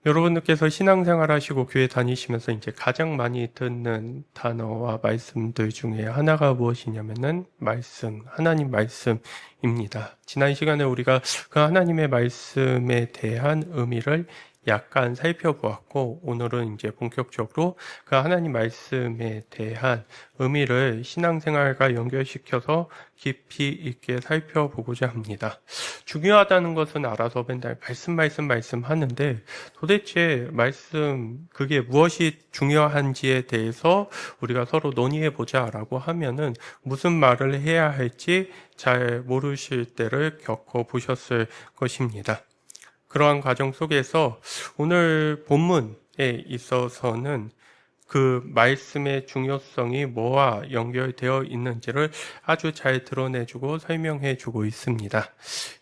여러분들께서 신앙생활 하시고 교회 다니시면서 이제 가장 많이 듣는 단어와 말씀들 중에 하나가 무엇이냐면은 하나님 말씀입니다. 지난 시간에 우리가 그 하나님의 말씀에 대한 의미를 약간 살펴보았고, 오늘은 이제 본격적으로 그 하나님 말씀에 대한 의미를 신앙생활과 연결시켜서 깊이 있게 살펴보고자 합니다. 중요하다는 것은 알아서 맨날 말씀 하는데, 도대체 그게 무엇이 중요한지에 대해서 우리가 서로 논의해 보자라고 하면은 무슨 말을 해야 할지 잘 모르실 때를 겪어보셨을 것입니다. 그러한 과정 속에서 오늘 본문에 있어서는 그 말씀의 중요성이 뭐와 연결되어 있는지를 아주 잘 드러내주고 설명해주고 있습니다.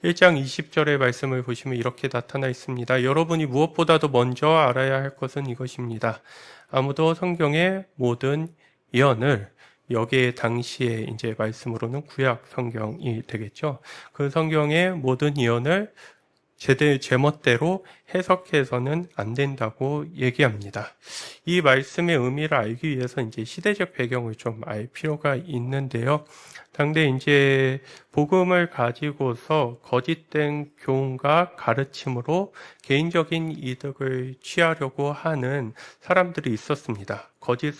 1장 20절의 말씀을 보시면 이렇게 나타나 있습니다. 여러분이 무엇보다도 먼저 알아야 할 것은 이것입니다. 아무도 성경의 모든 예언을, 여기에 당시에 이제 말씀으로는 구약 성경이 되겠죠. 그 성경의 모든 예언을 제멋대로 해석해서는 안 된다고 얘기합니다. 이 말씀의 의미를 알기 위해서 이제 시대적 배경을 좀 알 필요가 있는데요. 당대 이제 복음을 가지고서 거짓된 교훈과 가르침으로 개인적인 이득을 취하려고 하는 사람들이 있었습니다. 거짓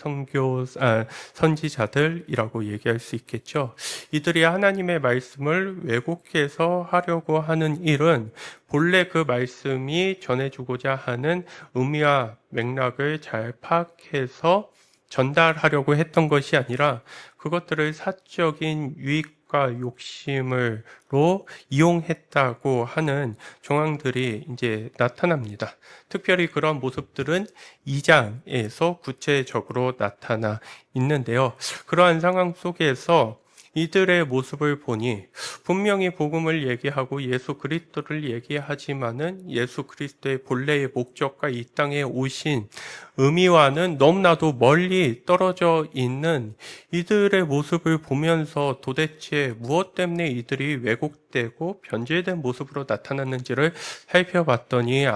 선지자들이라고 얘기할 수 있겠죠. 이들이 하나님의 말씀을 왜곡해서 하려고 하는 일은 본래 그 말씀이 전해주고자 하는 의미와 맥락을 잘 파악해서 전달하려고 했던 것이 아니라 그것들을 사적인 유익과 욕심으로 이용했다고 하는 정황들이 이제 나타납니다. 특별히 그런 모습들은 2장에서 구체적으로 나타나 있는데요. 그러한 상황 속에서 이들의 모습을 보니 분명히 복음을 얘기하고 예수 그리스도를 얘기하지만은 예수 그리스도의 본래의 목적과 이 땅에 오신 의미와는 너무나도 멀리 떨어져 있는 이들의 모습을 보면서 도대체 무엇 때문에 이들이 왜곡되고 변질된 모습으로 나타났는지를 살펴봤더니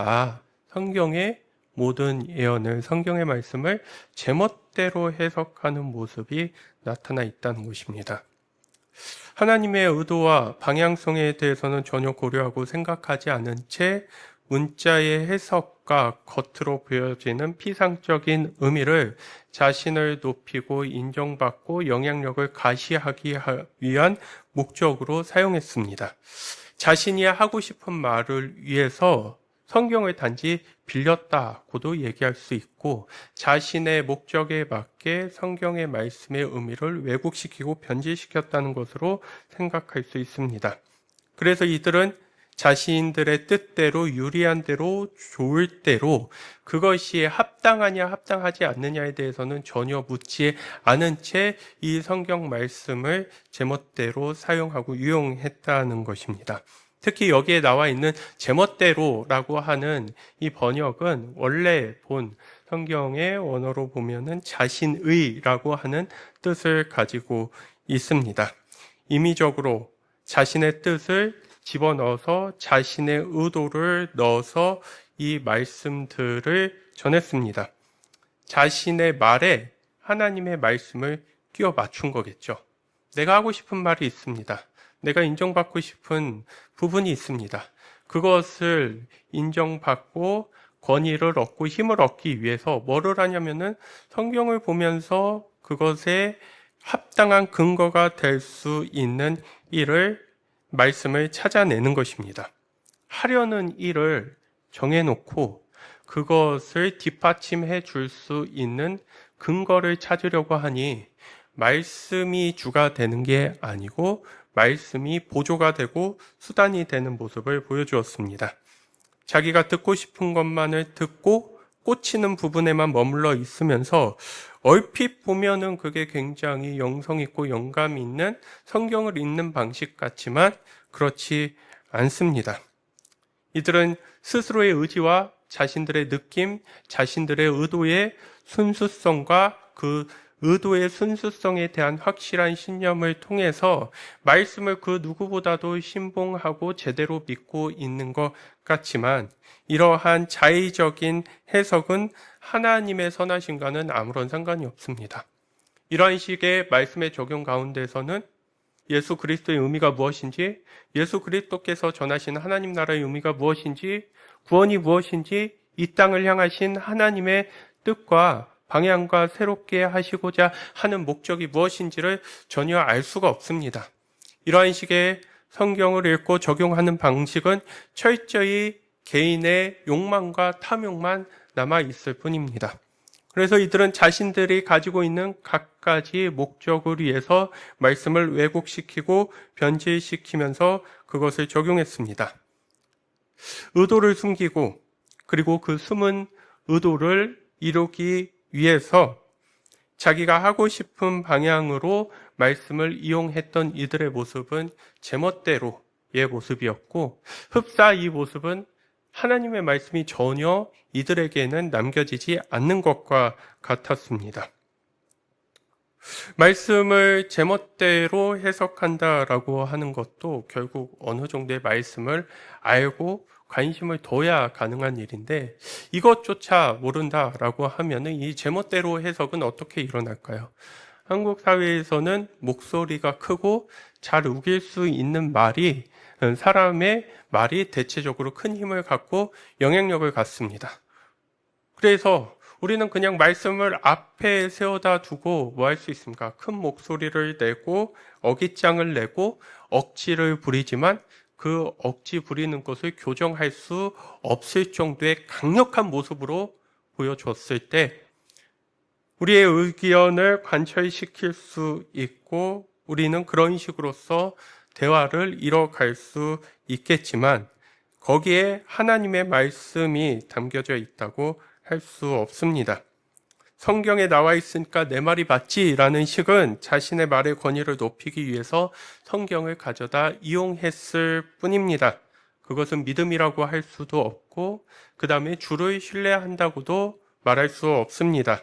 성경의 모든 예언을, 성경의 말씀을 제멋대로 해석하는 모습이 나타나 있다는 것입니다. 하나님의 의도와 방향성에 대해서는 전혀 고려하고 생각하지 않은 채 문자의 해석과 겉으로 보여지는 피상적인 의미를 자신을 높이고 인정받고 영향력을 가시하기 위한 목적으로 사용했습니다. 자신이 하고 싶은 말을 위해서 성경을 단지 빌렸다고도 얘기할 수 있고, 자신의 목적에 맞게 성경의 말씀의 의미를 왜곡시키고 변질시켰다는 것으로 생각할 수 있습니다. 그래서 이들은 자신들의 뜻대로, 유리한 대로, 좋을 대로 그것이 합당하냐 합당하지 않느냐에 대해서는 전혀 묻지 않은 채 이 성경 말씀을 제멋대로 사용하고 유용했다는 것입니다. 특히 여기에 나와 있는 제멋대로라고 하는 이 번역은 원래 본 성경의 원어로 보면은 자신의라고 하는 뜻을 가지고 있습니다. 임의적으로 자신의 뜻을 집어넣어서 자신의 의도를 넣어서 이 말씀들을 전했습니다. 자신의 말에 하나님의 말씀을 끼워 맞춘 거겠죠. 내가 하고 싶은 말이 있습니다. 내가 인정받고 싶은 부분이 있습니다. 그것을 인정받고 권위를 얻고 힘을 얻기 위해서 뭐를 하냐면은 성경을 보면서 그것에 합당한 근거가 될 수 있는 말씀을 찾아내는 것입니다. 하려는 일을 정해놓고 그것을 뒷받침해 줄 수 있는 근거를 찾으려고 하니 말씀이 주가 되는 게 아니고 말씀이 보조가 되고 수단이 되는 모습을 보여주었습니다. 자기가 듣고 싶은 것만을 듣고 꽂히는 부분에만 머물러 있으면서 얼핏 보면은 그게 굉장히 영성 있고 영감 있는 성경을 읽는 방식 같지만 그렇지 않습니다. 이들은 스스로의 의지와 자신들의 느낌, 자신들의 의도의 순수성과 그 의도의 순수성에 대한 확실한 신념을 통해서 말씀을 그 누구보다도 신봉하고 제대로 믿고 있는 것 같지만 이러한 자의적인 해석은 하나님의 선하심과는 아무런 상관이 없습니다. 이러한 식의 말씀의 적용 가운데서는 예수 그리스도의 의미가 무엇인지, 예수 그리스도께서 전하신 하나님 나라의 의미가 무엇인지, 구원이 무엇인지, 이 땅을 향하신 하나님의 뜻과 방향과 새롭게 하시고자 하는 목적이 무엇인지를 전혀 알 수가 없습니다. 이러한 식의 성경을 읽고 적용하는 방식은 철저히 개인의 욕망과 탐욕만 남아 있을 뿐입니다. 그래서 이들은 자신들이 가지고 있는 갖가지 목적을 위해서 말씀을 왜곡시키고 변질시키면서 그것을 적용했습니다. 의도를 숨기고 그리고 그 숨은 의도를 이루기 위해서 자기가 하고 싶은 방향으로 말씀을 이용했던 이들의 모습은 제멋대로의 모습이었고, 흡사 이 모습은 하나님의 말씀이 전혀 이들에게는 남겨지지 않는 것과 같았습니다. 말씀을 제멋대로 해석한다라고 하는 것도 결국 어느 정도의 말씀을 알고 관심을 둬야 가능한 일인데, 이것조차 모른다라고 하면은 이 제멋대로 해석은 어떻게 일어날까요? 한국 사회에서는 목소리가 크고 잘 우길 수 있는 말이, 사람의 말이 대체적으로 큰 힘을 갖고 영향력을 갖습니다. 그래서 우리는 그냥 말씀을 앞에 세워다 두고 뭐 할 수 있습니까? 큰 목소리를 내고 어깃장을 내고 억지를 부리지만 그 억지 부리는 것을 교정할 수 없을 정도의 강력한 모습으로 보여줬을 때 우리의 의견을 관철시킬 수 있고 우리는 그런 식으로서 대화를 이뤄갈 수 있겠지만 거기에 하나님의 말씀이 담겨져 있다고 할 수 없습니다. 성경에 나와 있으니까 내 말이 맞지라는 식은 자신의 말의 권위를 높이기 위해서 성경을 가져다 이용했을 뿐입니다. 그것은 믿음이라고 할 수도 없고 그 다음에 주를 신뢰한다고도 말할 수 없습니다.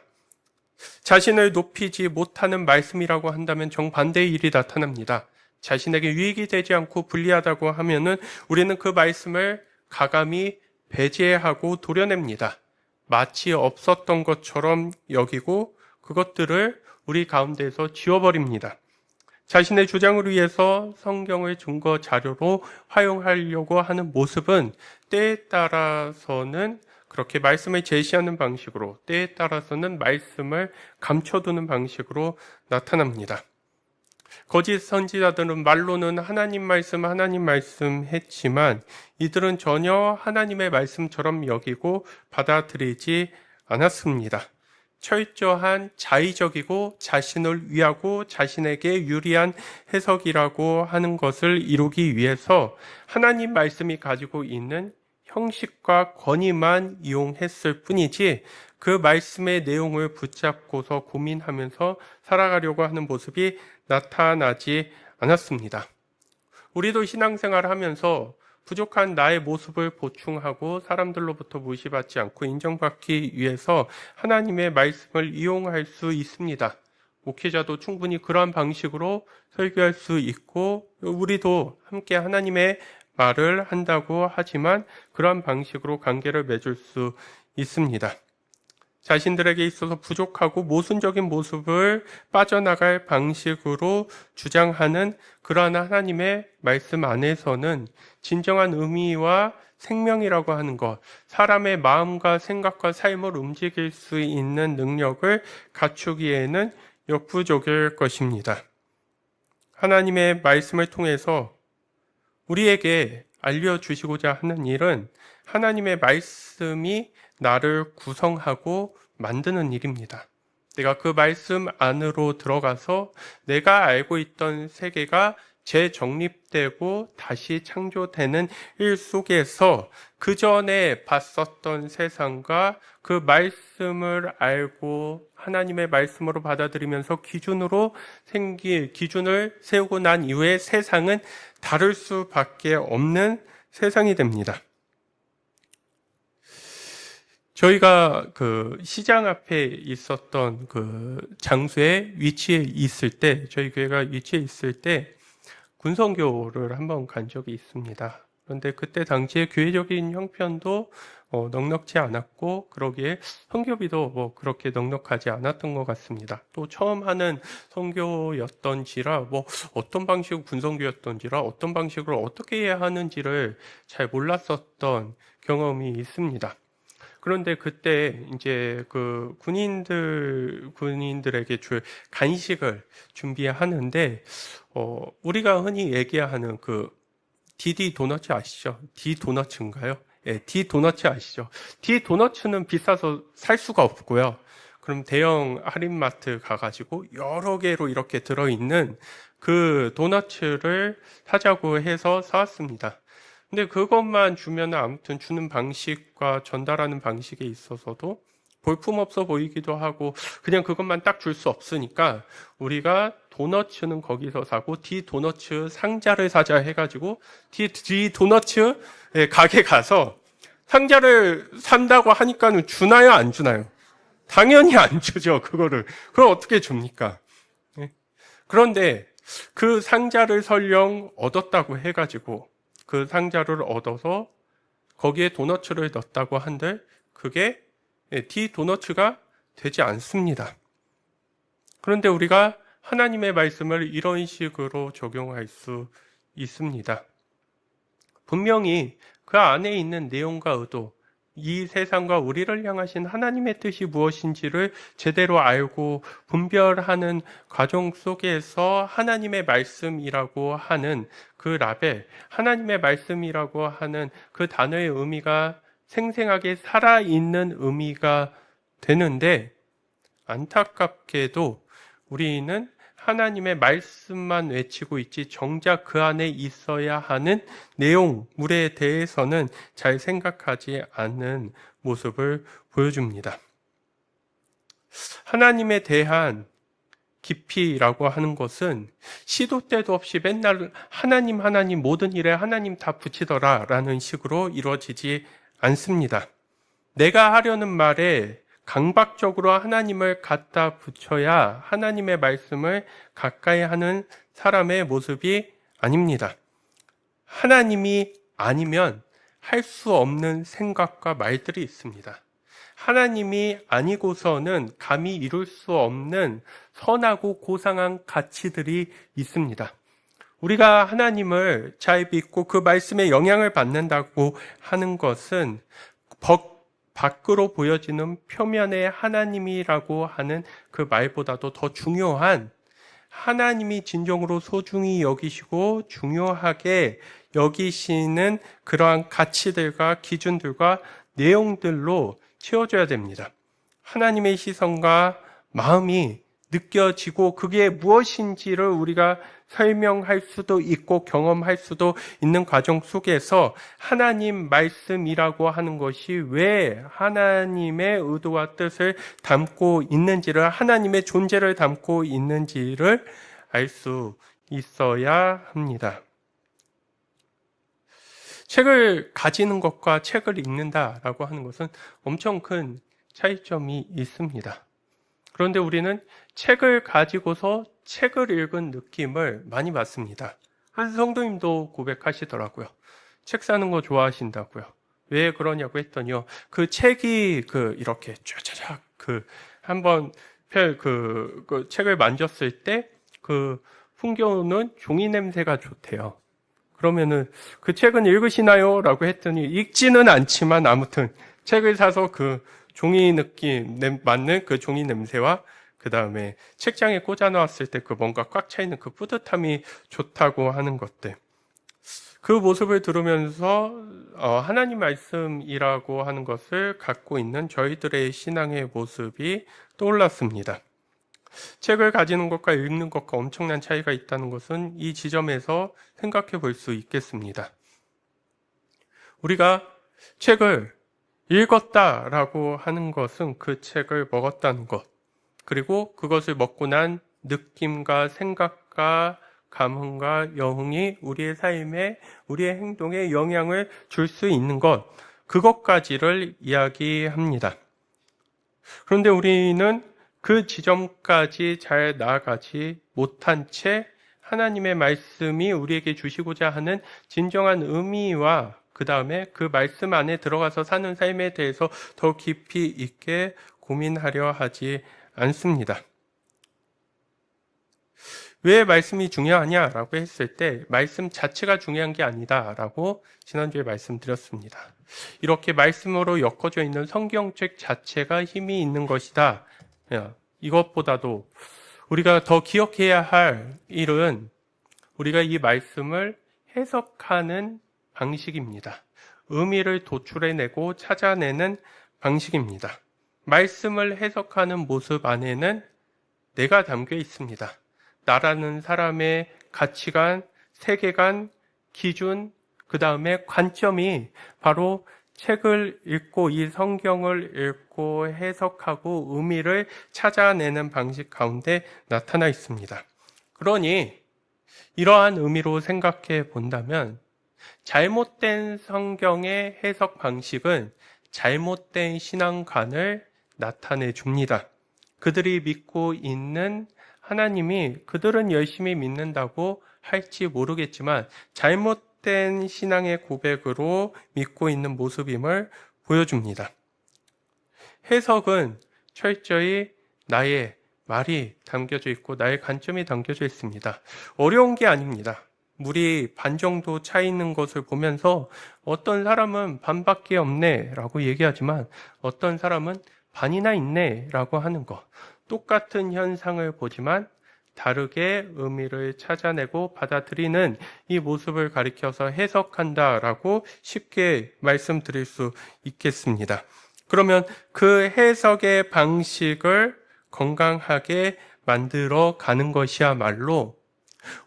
자신을 높이지 못하는 말씀이라고 한다면 정반대의 일이 나타납니다. 자신에게 유익이 되지 않고 불리하다고 하면은 우리는 그 말씀을 가감히 배제하고 도려냅니다. 마치 없었던 것처럼 여기고 그것들을 우리 가운데서 지워버립니다. 자신의 주장을 위해서 성경을 증거 자료로 활용하려고 하는 모습은 때에 따라서는 그렇게 말씀을 제시하는 방식으로, 때에 따라서는 말씀을 감춰두는 방식으로 나타납니다. 거짓 선지자들은 말로는 하나님 말씀 했지만 이들은 전혀 하나님의 말씀처럼 여기고 받아들이지 않았습니다. 철저한 자의적이고 자신을 위하고 자신에게 유리한 해석이라고 하는 것을 이루기 위해서 하나님 말씀이 가지고 있는 형식과 권위만 이용했을 뿐이지 그 말씀의 내용을 붙잡고서 고민하면서 살아가려고 하는 모습이 나타나지 않았습니다. 우리도 신앙생활을 하면서 부족한 나의 모습을 보충하고 사람들로부터 무시받지 않고 인정받기 위해서 하나님의 말씀을 이용할 수 있습니다. 목회자도 충분히 그러한 방식으로 설교할 수 있고 우리도 함께 하나님의 말을 한다고 하지만 그러한 방식으로 관계를 맺을 수 있습니다. 자신들에게 있어서 부족하고 모순적인 모습을 빠져나갈 방식으로 주장하는 그러한 하나님의 말씀 안에서는 진정한 의미와 생명이라고 하는 것, 사람의 마음과 생각과 삶을 움직일 수 있는 능력을 갖추기에는 역부족일 것입니다. 하나님의 말씀을 통해서 우리에게 알려주시고자 하는 일은 하나님의 말씀이 나를 구성하고 만드는 일입니다. 내가 그 말씀 안으로 들어가서 내가 알고 있던 세계가 재정립되고 다시 창조되는 일 속에서 그 전에 봤었던 세상과 그 말씀을 알고 하나님의 말씀으로 받아들이면서 기준을 세우고 난 이후에 세상은 다를 수밖에 없는 세상이 됩니다. 저희가 그 시장 앞에 있었던 그 장소에 위치해 있을 때, 저희 교회가 위치해 있을 때 군선교를 한번 간 적이 있습니다. 그런데 그때 당시에 교회적인 형편도 넉넉지 않았고, 그러기에 선교비도 뭐 그렇게 넉넉하지 않았던 것 같습니다. 또 처음 하는 선교였던지라 뭐 어떤 방식의 군선교였던지라 어떤 방식으로 어떻게 해야 하는지를 잘 몰랐었던 경험이 있습니다. 그런데 그때 이제 그 군인들에게 줄 간식을 준비하는데, 우리가 흔히 얘기하는 그 디디 도너츠 아시죠? 디 도너츠인가요? 예, 디 도너츠 아시죠? 디 도너츠는 비싸서 살 수가 없고요. 그럼 대형 할인마트 가가지고 여러 개로 이렇게 들어있는 그 도너츠를 사자고 해서 사왔습니다. 근데 그것만 주면 아무튼 주는 방식과 전달하는 방식에 있어서도 볼품없어 보이기도 하고 그냥 그것만 딱 줄 수 없으니까 우리가 도너츠는 거기서 사고 디 도너츠 상자를 사자 해가지고 디 도너츠 가게 가서 상자를 산다고 하니까는 주나요 안 주나요? 당연히 안 주죠. 그거를. 그걸 어떻게 줍니까? 그런데 그 상자를 설령 얻었다고 해가지고 그 상자를 얻어서 거기에 도너츠를 넣었다고 한들 그게 디 도너츠가 되지 않습니다. 그런데 우리가 하나님의 말씀을 이런 식으로 적용할 수 있습니다. 분명히 그 안에 있는 내용과 의도, 이 세상과 우리를 향하신 하나님의 뜻이 무엇인지를 제대로 알고 분별하는 과정 속에서 하나님의 말씀이라고 하는 그 라벨, 하나님의 말씀이라고 하는 그 단어의 의미가 생생하게 살아있는 의미가 되는데, 안타깝게도 우리는 하나님의 말씀만 외치고 있지 정작 그 안에 있어야 하는 내용물에 대해서는 잘 생각하지 않는 모습을 보여줍니다. 하나님에 대한 깊이라고 하는 것은 시도 때도 없이 맨날 하나님 모든 일에 하나님 다 붙이더라 라는 식으로 이루어지지 않습니다. 내가 하려는 말에 강박적으로 하나님을 갖다 붙여야 하나님의 말씀을 가까이 하는 사람의 모습이 아닙니다. 하나님이 아니면 할 수 없는 생각과 말들이 있습니다. 하나님이 아니고서는 감히 이룰 수 없는 선하고 고상한 가치들이 있습니다. 우리가 하나님을 잘 믿고 그 말씀에 영향을 받는다고 하는 것은 밖으로 보여지는 표면의 하나님이라고 하는 그 말보다도 더 중요한 하나님이 진정으로 소중히 여기시고 중요하게 여기시는 그러한 가치들과 기준들과 내용들로 채워져야 됩니다. 하나님의 시선과 마음이 느껴지고 그게 무엇인지를 우리가 설명할 수도 있고 경험할 수도 있는 과정 속에서 하나님 말씀이라고 하는 것이 왜 하나님의 의도와 뜻을 담고 있는지를, 하나님의 존재를 담고 있는지를 알 수 있어야 합니다. 책을 가지는 것과 책을 읽는다라고 하는 것은 엄청 큰 차이점이 있습니다. 그런데 우리는 책을 가지고서 책을 읽은 느낌을 많이 받습니다. 한 성도님도 고백하시더라고요. 책 사는 거 좋아하신다고요. 왜 그러냐고 했더니요. 그 책이 이렇게 쫙쫙 한번 그 책을 만졌을 때 그 풍겨오는 종이 냄새가 좋대요. 그러면은 그 책은 읽으시나요? 라고 했더니 읽지는 않지만 아무튼 책을 사서 그 종이 느낌 맞는 그 종이 냄새와 그 다음에 책장에 꽂아 놓았을 때 그 뭔가 꽉 차 있는 그 뿌듯함이 좋다고 하는 것들. 그 모습을 들으면서 하나님 말씀이라고 하는 것을 갖고 있는 저희들의 신앙의 모습이 떠올랐습니다. 책을 가지는 것과 읽는 것과 엄청난 차이가 있다는 것은 이 지점에서 생각해 볼 수 있겠습니다. 우리가 책을 읽었다라고 하는 것은 그 책을 먹었다는 것, 그리고 그것을 먹고 난 느낌과 생각과 감흥과 여흥이 우리의 삶에, 우리의 행동에 영향을 줄 수 있는 것, 그것까지를 이야기합니다. 그런데 우리는 그 지점까지 잘 나아가지 못한 채 하나님의 말씀이 우리에게 주시고자 하는 진정한 의미와 그 다음에 그 말씀 안에 들어가서 사는 삶에 대해서 더 깊이 있게 고민하려 하지 않습니다. 왜 말씀이 중요하냐라고 했을 때 말씀 자체가 중요한 게 아니다라고 지난주에 말씀드렸습니다. 이렇게 말씀으로 엮어져 있는 성경책 자체가 힘이 있는 것이다. 이것보다도 우리가 더 기억해야 할 일은 우리가 이 말씀을 해석하는 방식입니다. 의미를 도출해내고 찾아내는 방식입니다. 말씀을 해석하는 모습 안에는 내가 담겨 있습니다. 나라는 사람의 가치관, 세계관, 기준, 그 다음에 관점이 바로 책을 읽고 이 성경을 읽고 해석하고 의미를 찾아내는 방식 가운데 나타나 있습니다. 그러니 이러한 의미로 생각해 본다면 잘못된 성경의 해석 방식은 잘못된 신앙관을 나타내 줍니다. 그들이 믿고 있는 하나님이 그들은 열심히 믿는다고 할지 모르겠지만 잘못된 신앙의 고백으로 믿고 있는 모습임을 보여줍니다. 해석은 철저히 나의 말이 담겨져 있고 나의 관점이 담겨져 있습니다. 어려운 게 아닙니다. 물이 반 정도 차 있는 것을 보면서 어떤 사람은 반밖에 없네 라고 얘기하지만 어떤 사람은 반이나 있네 라고 하는 것. 똑같은 현상을 보지만 다르게 의미를 찾아내고 받아들이는 이 모습을 가리켜서 해석한다라고 쉽게 말씀드릴 수 있겠습니다. 그러면 그 해석의 방식을 건강하게 만들어 가는 것이야말로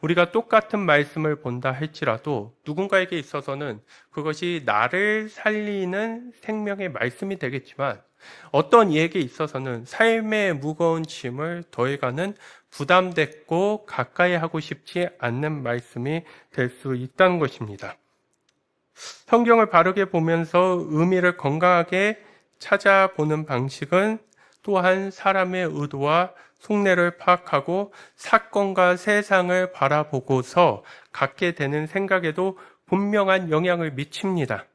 우리가 똑같은 말씀을 본다 할지라도 누군가에게 있어서는 그것이 나를 살리는 생명의 말씀이 되겠지만 어떤 이에게 있어서는 삶의 무거운 짐을 더해가는 부담됐고 가까이 하고 싶지 않는 말씀이 될 수 있다는 것입니다. 성경을 바르게 보면서 의미를 건강하게 찾아보는 방식은 또한 사람의 의도와 속내를 파악하고 사건과 세상을 바라보고서 갖게 되는 생각에도 분명한 영향을 미칩니다.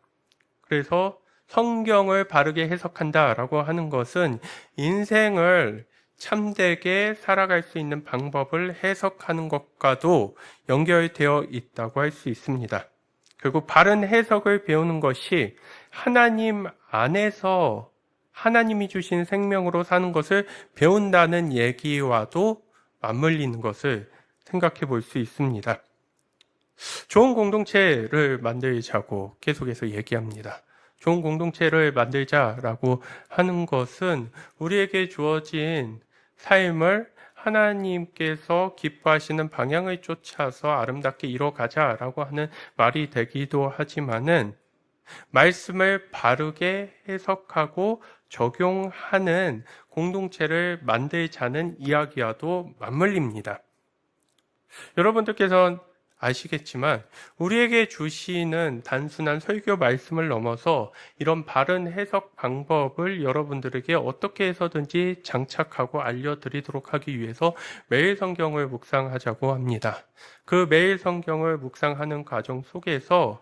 그래서 성경을 바르게 해석한다라고 하는 것은 인생을 참되게 살아갈 수 있는 방법을 해석하는 것과도 연결되어 있다고 할 수 있습니다. 결국 바른 해석을 배우는 것이 하나님 안에서 하나님이 주신 생명으로 사는 것을 배운다는 얘기와도 맞물리는 것을 생각해 볼 수 있습니다. 좋은 공동체를 만들자고 계속해서 얘기합니다. 좋은 공동체를 만들자라고 하는 것은 우리에게 주어진 삶을 하나님께서 기뻐하시는 방향을 쫓아서 아름답게 이뤄가자라고 하는 말이 되기도 하지만은 말씀을 바르게 해석하고 적용하는 공동체를 만들자는 이야기와도 맞물립니다. 여러분들께서는 아시겠지만 우리에게 주시는 단순한 설교 말씀을 넘어서 이런 바른 해석 방법을 여러분들에게 어떻게 해서든지 장착하고 알려드리도록 하기 위해서 매일 성경을 묵상하자고 합니다. 그 매일 성경을 묵상하는 과정 속에서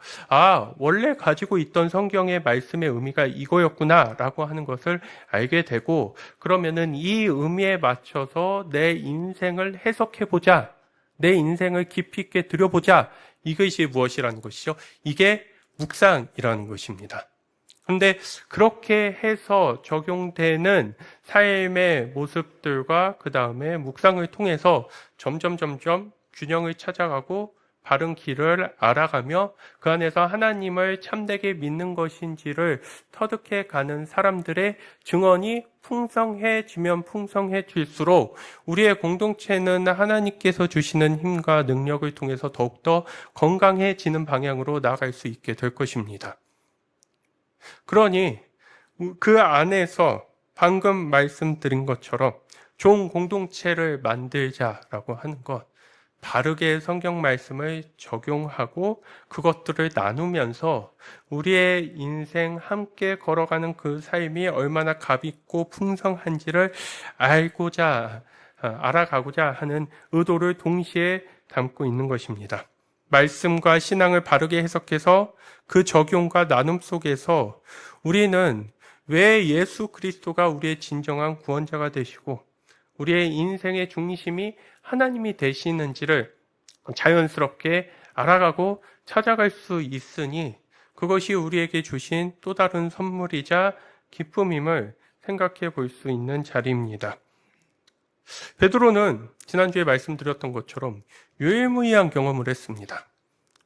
원래 가지고 있던 성경의 말씀의 의미가 이거였구나 라고 하는 것을 알게 되고 그러면은 이 의미에 맞춰서 내 인생을 해석해보자. 내 인생을 깊이 있게 들여보자. 이것이 무엇이라는 것이죠? 이게 묵상이라는 것입니다. 그런데 그렇게 해서 적용되는 삶의 모습들과 그 다음에 묵상을 통해서 점점 균형을 찾아가고 바른 길을 알아가며 그 안에서 하나님을 참되게 믿는 것인지를 터득해 가는 사람들의 증언이 풍성해지면 풍성해질수록 우리의 공동체는 하나님께서 주시는 힘과 능력을 통해서 더욱더 건강해지는 방향으로 나아갈 수 있게 될 것입니다. 그러니 그 안에서 방금 말씀드린 것처럼 좋은 공동체를 만들자라고 하는 것, 바르게 성경 말씀을 적용하고 그것들을 나누면서 우리의 인생 함께 걸어가는 그 삶이 얼마나 값있고 풍성한지를 알아가고자 하는 의도를 동시에 담고 있는 것입니다. 말씀과 신앙을 바르게 해석해서 그 적용과 나눔 속에서 우리는 왜 예수 그리스도가 우리의 진정한 구원자가 되시고 우리의 인생의 중심이 하나님이 되시는지를 자연스럽게 알아가고 찾아갈 수 있으니 그것이 우리에게 주신 또 다른 선물이자 기쁨임을 생각해 볼 수 있는 자리입니다. 베드로는 지난주에 말씀드렸던 것처럼 유일무이한 경험을 했습니다.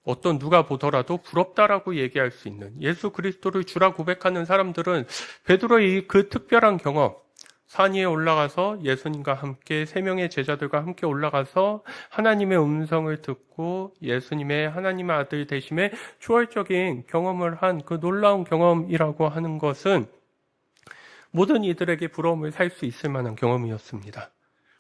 어떤 누가 보더라도 부럽다라고 얘기할 수 있는 예수 그리스도를 주라 고백하는 사람들은 베드로의 그 특별한 경험, 산 위에 올라가서 예수님과 함께 3명의 제자들과 함께 올라가서 하나님의 음성을 듣고 예수님의 하나님의 아들 되심의 초월적인 경험을 한 그 놀라운 경험이라고 하는 것은 모든 이들에게 부러움을 살 수 있을 만한 경험이었습니다.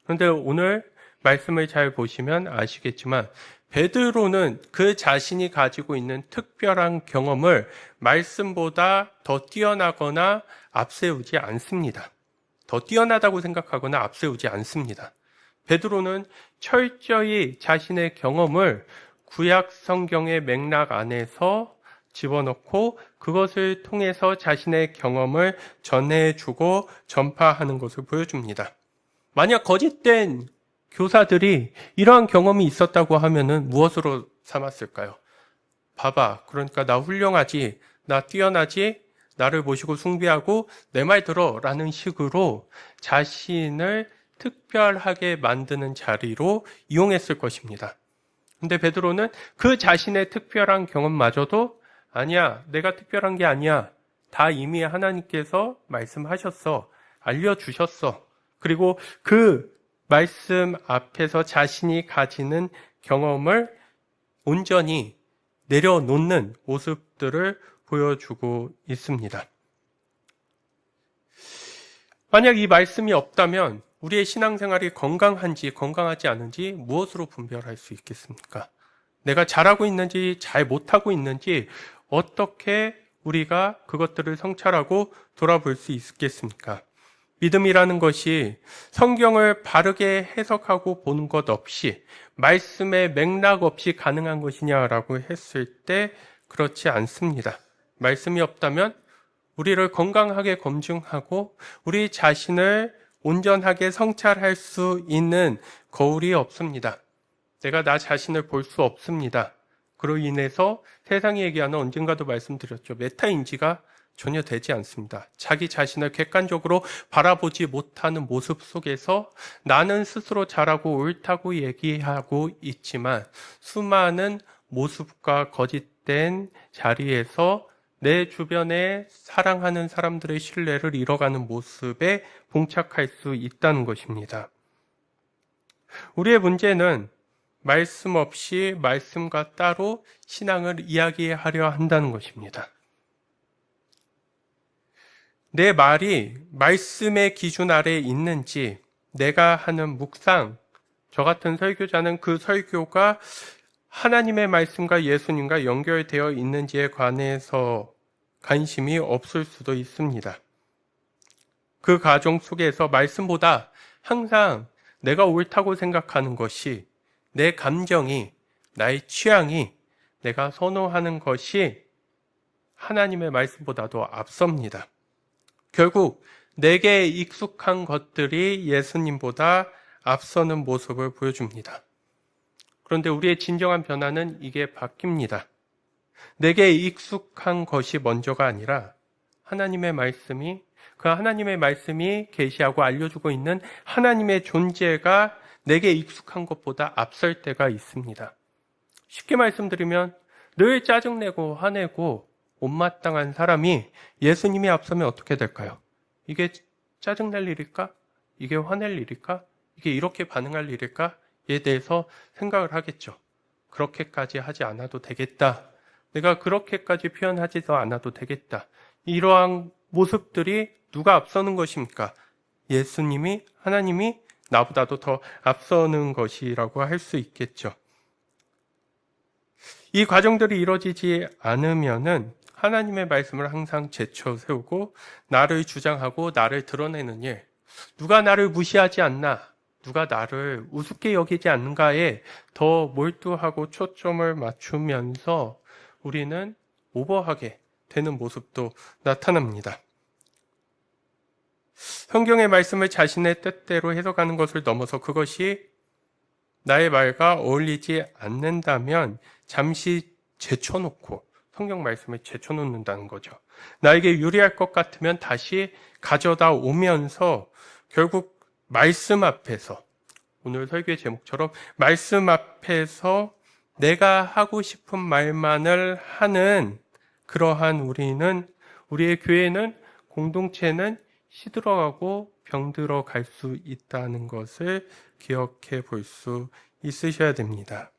그런데 오늘 말씀을 잘 보시면 아시겠지만 베드로는 그 자신이 가지고 있는 특별한 경험을 말씀보다 더 뛰어나거나 앞세우지 않습니다. 더 뛰어나다고 생각하거나 앞세우지 않습니다. 베드로는 철저히 자신의 경험을 구약 성경의 맥락 안에서 집어넣고 그것을 통해서 자신의 경험을 전해주고 전파하는 것을 보여줍니다. 만약 거짓된 교사들이 이러한 경험이 있었다고 하면은 무엇으로 삼았을까요? 봐봐. 그러니까 나 훌륭하지, 나 뛰어나지, 나를 모시고 숭배하고 내 말 들어 라는 식으로 자신을 특별하게 만드는 자리로 이용했을 것입니다. 근데 베드로는 그 자신의 특별한 경험마저도 아니야, 내가 특별한 게 아니야. 다 이미 하나님께서 말씀하셨어. 알려주셨어. 그리고 그 말씀 앞에서 자신이 가지는 경험을 온전히 내려놓는 모습들을 보여주고 있습니다. 만약 이 말씀이 없다면 우리의 신앙생활이 건강한지 건강하지 않은지 무엇으로 분별할 수 있겠습니까? 내가 잘하고 있는지 잘 못하고 있는지 어떻게 우리가 그것들을 성찰하고 돌아볼 수 있겠습니까? 믿음이라는 것이 성경을 바르게 해석하고 보는 것 없이 말씀의 맥락 없이 가능한 것이냐라고 했을 때 그렇지 않습니다. 말씀이 없다면 우리를 건강하게 검증하고 우리 자신을 온전하게 성찰할 수 있는 거울이 없습니다. 내가 나 자신을 볼 수 없습니다. 그로 인해서 세상이 얘기하는 언젠가도 말씀드렸죠. 메타인지가 전혀 되지 않습니다. 자기 자신을 객관적으로 바라보지 못하는 모습 속에서 나는 스스로 잘하고 옳다고 얘기하고 있지만 수많은 모습과 거짓된 자리에서 내 주변에 사랑하는 사람들의 신뢰를 잃어가는 모습에 봉착할 수 있다는 것입니다. 우리의 문제는 말씀 없이 말씀과 따로 신앙을 이야기하려 한다는 것입니다. 내 말이 말씀의 기준 아래에 있는지, 내가 하는 묵상, 저 같은 설교자는 그 설교가 하나님의 말씀과 예수님과 연결되어 있는지에 관해서 관심이 없을 수도 있습니다. 그 과정 속에서 말씀보다 항상 내가 옳다고 생각하는 것이, 내 감정이, 나의 취향이, 내가 선호하는 것이 하나님의 말씀보다도 앞섭니다. 결국 내게 익숙한 것들이 예수님보다 앞서는 모습을 보여줍니다. 그런데 우리의 진정한 변화는 이게 바뀝니다. 내게 익숙한 것이 먼저가 아니라 하나님의 말씀이, 그 하나님의 말씀이 계시하고 알려주고 있는 하나님의 존재가 내게 익숙한 것보다 앞설 때가 있습니다. 쉽게 말씀드리면 늘 짜증내고 화내고 못마땅한 사람이 예수님이 앞서면 어떻게 될까요? 이게 짜증낼 일일까? 이게 화낼 일일까? 이게 이렇게 반응할 일일까? 에 대해서 생각을 하겠죠. 그렇게까지 하지 않아도 되겠다. 내가 그렇게까지 표현하지도 않아도 되겠다. 이러한 모습들이 누가 앞서는 것입니까? 예수님이, 하나님이 나보다도 더 앞서는 것이라고 할 수 있겠죠. 이 과정들이 이루어지지 않으면은 하나님의 말씀을 항상 제쳐 세우고 나를 주장하고 나를 드러내는 일, 누가 나를 무시하지 않나, 누가 나를 우습게 여기지 않는가에 더 몰두하고 초점을 맞추면서 우리는 오버하게 되는 모습도 나타납니다. 성경의 말씀을 자신의 뜻대로 해석하는 것을 넘어서 그것이 나의 말과 어울리지 않는다면 잠시 제쳐놓고 성경 말씀을 제쳐놓는다는 거죠. 나에게 유리할 것 같으면 다시 가져다 오면서 결국 말씀 앞에서, 오늘 설교의 제목처럼 말씀 앞에서 내가 하고 싶은 말만을 하는 그러한 우리의 교회는, 공동체는 시들어가고 병들어 갈 수 있다는 것을 기억해 볼 수 있으셔야 됩니다.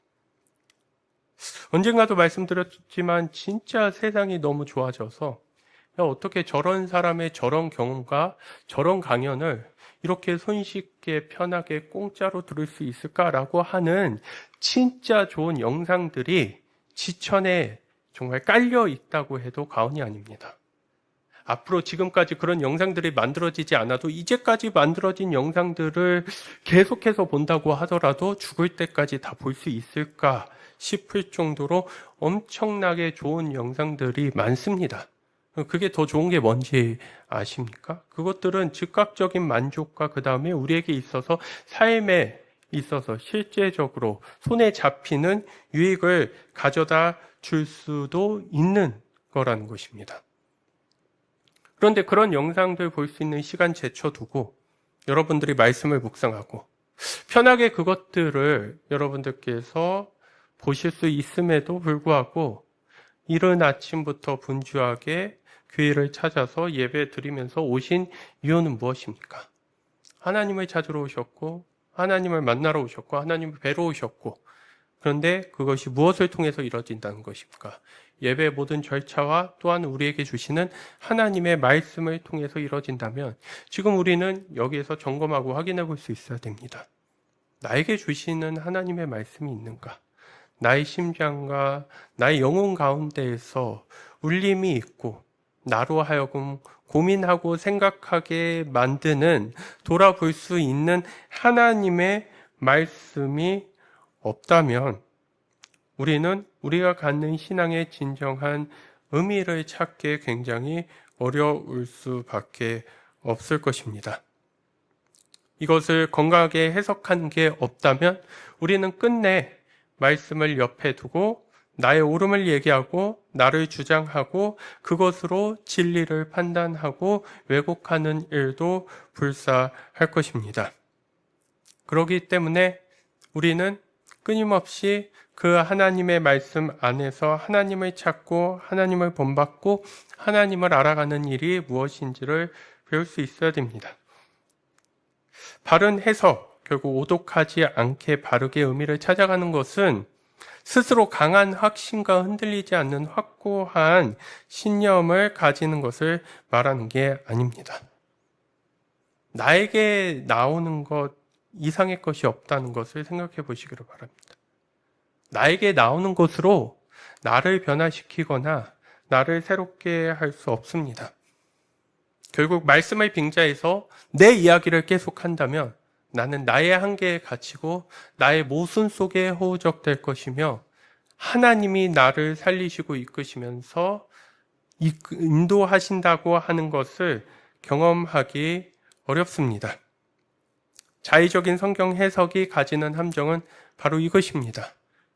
언젠가도 말씀드렸지만 진짜 세상이 너무 좋아져서 어떻게 저런 사람의 저런 경험과 저런 강연을 이렇게 손쉽게 편하게 공짜로 들을 수 있을까라고 하는 진짜 좋은 영상들이 지천에 정말 깔려 있다고 해도 과언이 아닙니다. 앞으로 지금까지 그런 영상들이 만들어지지 않아도 이제까지 만들어진 영상들을 계속해서 본다고 하더라도 죽을 때까지 다 볼 수 있을까 싶을 정도로 엄청나게 좋은 영상들이 많습니다. 그게 더 좋은 게 뭔지 아십니까? 그것들은 즉각적인 만족과 그 다음에 우리에게 있어서 삶에 있어서 실제적으로 손에 잡히는 유익을 가져다 줄 수도 있는 거라는 것입니다. 그런데 그런 영상들 볼 수 있는 시간 제쳐두고 여러분들이 말씀을 묵상하고 편하게 그것들을 여러분들께서 보실 수 있음에도 불구하고 이른 아침부터 분주하게 교회를 찾아서 예배 드리면서 오신 이유는 무엇입니까? 하나님을 찾으러 오셨고 하나님을 만나러 오셨고 하나님을 뵈러 오셨고, 그런데 그것이 무엇을 통해서 이루어진다는 것입니까? 예배의 모든 절차와 또한 우리에게 주시는 하나님의 말씀을 통해서 이루어진다면 지금 우리는 여기에서 점검하고 확인해 볼 수 있어야 됩니다. 나에게 주시는 하나님의 말씀이 있는가? 나의 심장과 나의 영혼 가운데에서 울림이 있고 나로 하여금 고민하고 생각하게 만드는, 돌아볼 수 있는 하나님의 말씀이 없다면 우리는 우리가 갖는 신앙의 진정한 의미를 찾기 굉장히 어려울 수밖에 없을 것입니다. 이것을 건강하게 해석하는 게 없다면 우리는 끝내 말씀을 옆에 두고 나의 옳음을 얘기하고 나를 주장하고 그것으로 진리를 판단하고 왜곡하는 일도 불사할 것입니다. 그렇기 때문에 우리는 끊임없이 그 하나님의 말씀 안에서 하나님을 찾고 하나님을 본받고 하나님을 알아가는 일이 무엇인지를 배울 수 있어야 됩니다. 바른 해석, 결국 오독하지 않게 바르게 의미를 찾아가는 것은 스스로 강한 확신과 흔들리지 않는 확고한 신념을 가지는 것을 말하는 게 아닙니다. 나에게 나오는 것 이상의 것이 없다는 것을 생각해 보시기를 바랍니다. 나에게 나오는 것으로 나를 변화시키거나 나를 새롭게 할 수 없습니다. 결국 말씀을 빙자해서 내 이야기를 계속한다면 나는 나의 한계에 갇히고 나의 모순 속에 허우적될 것이며 하나님이 나를 살리시고 이끄시면서 인도하신다고 하는 것을 경험하기 어렵습니다. 자의적인 성경 해석이 가지는 함정은 바로 이것입니다.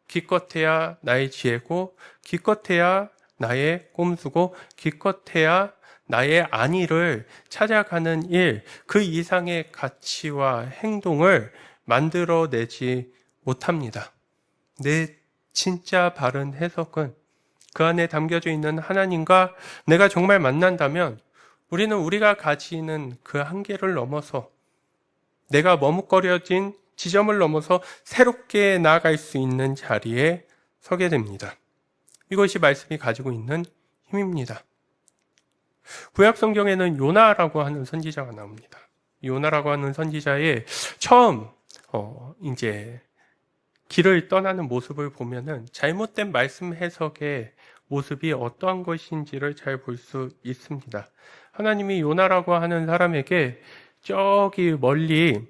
기껏해야 나의 지혜고 기껏해야 나의 꼼수고 기껏해야 나의 안위를 찾아가는 일, 그 이상의 가치와 행동을 만들어내지 못합니다. 내 진짜 바른 해석은 그 안에 담겨져 있는 하나님과 내가 정말 만난다면 우리는 우리가 가지는 그 한계를 넘어서 내가 머뭇거려진 지점을 넘어서 새롭게 나아갈 수 있는 자리에 서게 됩니다. 이것이 말씀이 가지고 있는 힘입니다. 구약 성경에는 요나라고 하는 선지자가 나옵니다. 요나라고 하는 선지자의 처음 이제 길을 떠나는 모습을 보면은 잘못된 말씀 해석의 모습이 어떠한 것인지를 잘 볼 수 있습니다. 하나님이 요나라고 하는 사람에게 저기 멀리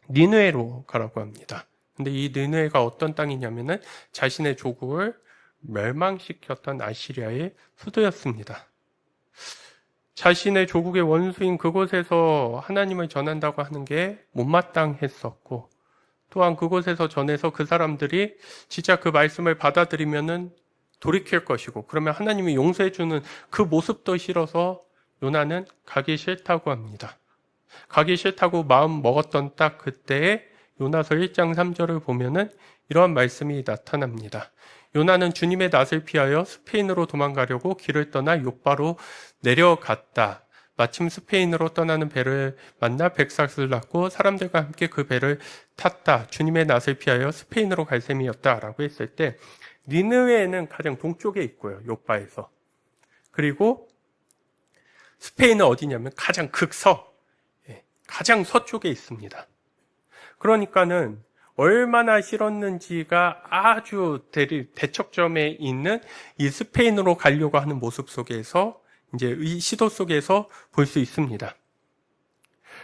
니느웨로 가라고 합니다. 근데 이 니느웨가 어떤 땅이냐면은 자신의 조국을 멸망시켰던 아시리아의 수도였습니다. 자신의 조국의 원수인 그곳에서 하나님을 전한다고 하는 게 못마땅했었고, 또한 그곳에서 전해서 그 사람들이 진짜 그 말씀을 받아들이면은 돌이킬 것이고, 그러면 하나님이 용서해주는 그 모습도 싫어서 요나는 가기 싫다고 합니다. 가기 싫다고 마음 먹었던 딱 그때에 요나서 1장 3절을 보면은 이러한 말씀이 나타납니다. 요나는 주님의 낯을 피하여 스페인으로 도망가려고 길을 떠나 욥바로 내려갔다. 마침 스페인으로 떠나는 배를 만나 백삭을 낳고 사람들과 함께 그 배를 탔다. 주님의 낯을 피하여 스페인으로 갈 셈이었다라고 했을 때 니느웨는 가장 동쪽에 있고요. 욥바에서. 그리고 스페인은 어디냐면 가장 극서, 가장 서쪽에 있습니다. 그러니까는 얼마나 싫었는지가 아주 대척점에 있는 이 스페인으로 가려고 하는 모습 속에서 이제 이 시도 속에서 볼 수 있습니다.